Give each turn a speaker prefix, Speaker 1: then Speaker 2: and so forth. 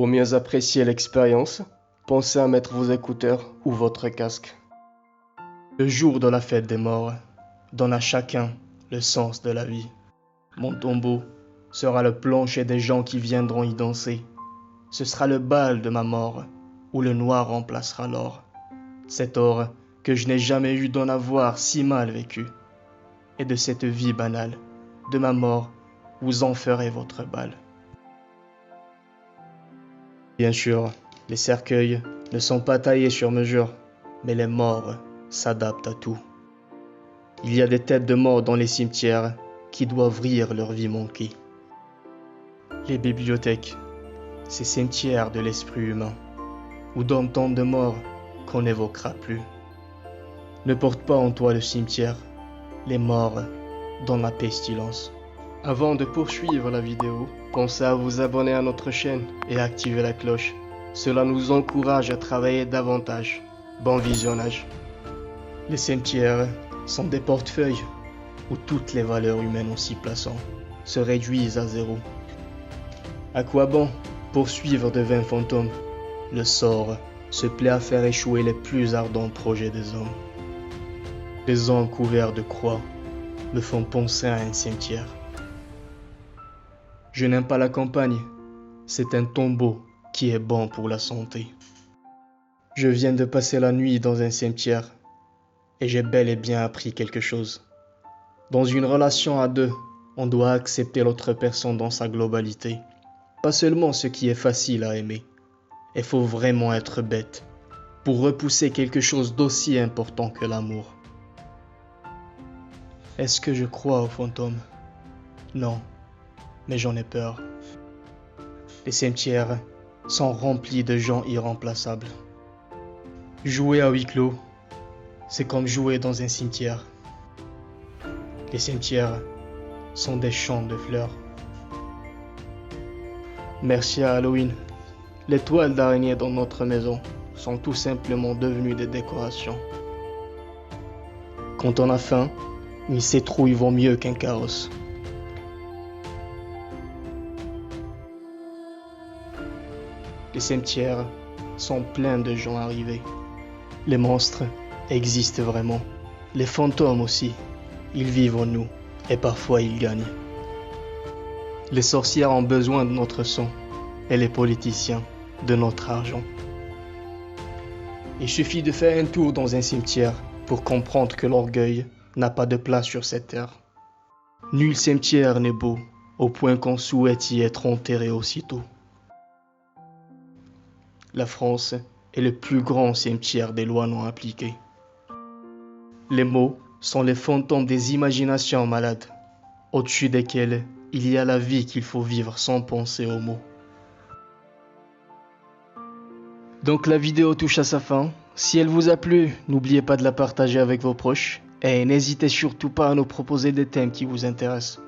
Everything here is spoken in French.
Speaker 1: Pour mieux apprécier l'expérience, pensez à mettre vos écouteurs ou votre casque. Le jour de la fête des morts donne à chacun le sens de la vie. Mon tombeau sera le plancher des gens qui viendront y danser. Ce sera le bal de ma mort, où le noir remplacera l'or. Cet or que je n'ai jamais eu d'en avoir si mal vécu. Et de cette vie banale, de ma mort, vous en ferez votre bal. Bien sûr, les cercueils ne sont pas taillés sur mesure, mais les morts s'adaptent à tout. Il y a des têtes de morts dans les cimetières qui doivent rire leur vie manquée. Les bibliothèques, ces cimetières de l'esprit humain, où dorment tant de morts qu'on n'évoquera plus. Ne porte pas en toi le cimetière, les morts dans la pestilence. Avant de poursuivre la vidéo, pensez à vous abonner à notre chaîne et à activer la cloche. Cela nous encourage à travailler davantage. Bon visionnage. Les cimetières sont des portefeuilles où toutes les valeurs humaines en s'y plaçant se réduisent à zéro. À quoi bon poursuivre de vains fantômes? Le sort se plaît à faire échouer les plus ardents projets des hommes. Les hommes couverts de croix me font penser à un cimetière. Je n'aime pas la campagne, c'est un tombeau qui est bon pour la santé. Je viens de passer la nuit dans un cimetière et j'ai bel et bien appris quelque chose. Dans une relation à deux, on doit accepter l'autre personne dans sa globalité, pas seulement ce qui est facile à aimer. Il faut vraiment être bête pour repousser quelque chose d'aussi important que l'amour. Est-ce que je crois aux fantômes? Non, mais j'en ai peur. Les cimetières sont remplis de gens irremplaçables. Jouer à huis clos, c'est comme jouer dans un cimetière. Les cimetières sont des champs de fleurs. Merci à Halloween, les toiles d'araignée dans notre maison sont tout simplement devenues des décorations. Quand on a faim, une citrouille vaut mieux qu'un carrosse. Les cimetières sont pleins de gens arrivés. Les monstres existent vraiment. Les fantômes aussi. Ils vivent en nous et parfois ils gagnent. Les sorcières ont besoin de notre sang et les politiciens de notre argent. Il suffit de faire un tour dans un cimetière pour comprendre que l'orgueil n'a pas de place sur cette terre. Nul cimetière n'est beau au point qu'on souhaite y être enterré aussitôt. La France est le plus grand cimetière des lois non appliquées. Les mots sont les fantômes des imaginations malades, au-dessus desquelles il y a la vie qu'il faut vivre sans penser aux mots. Donc la vidéo touche à sa fin. Si elle vous a plu, n'oubliez pas de la partager avec vos proches et n'hésitez surtout pas à nous proposer des thèmes qui vous intéressent.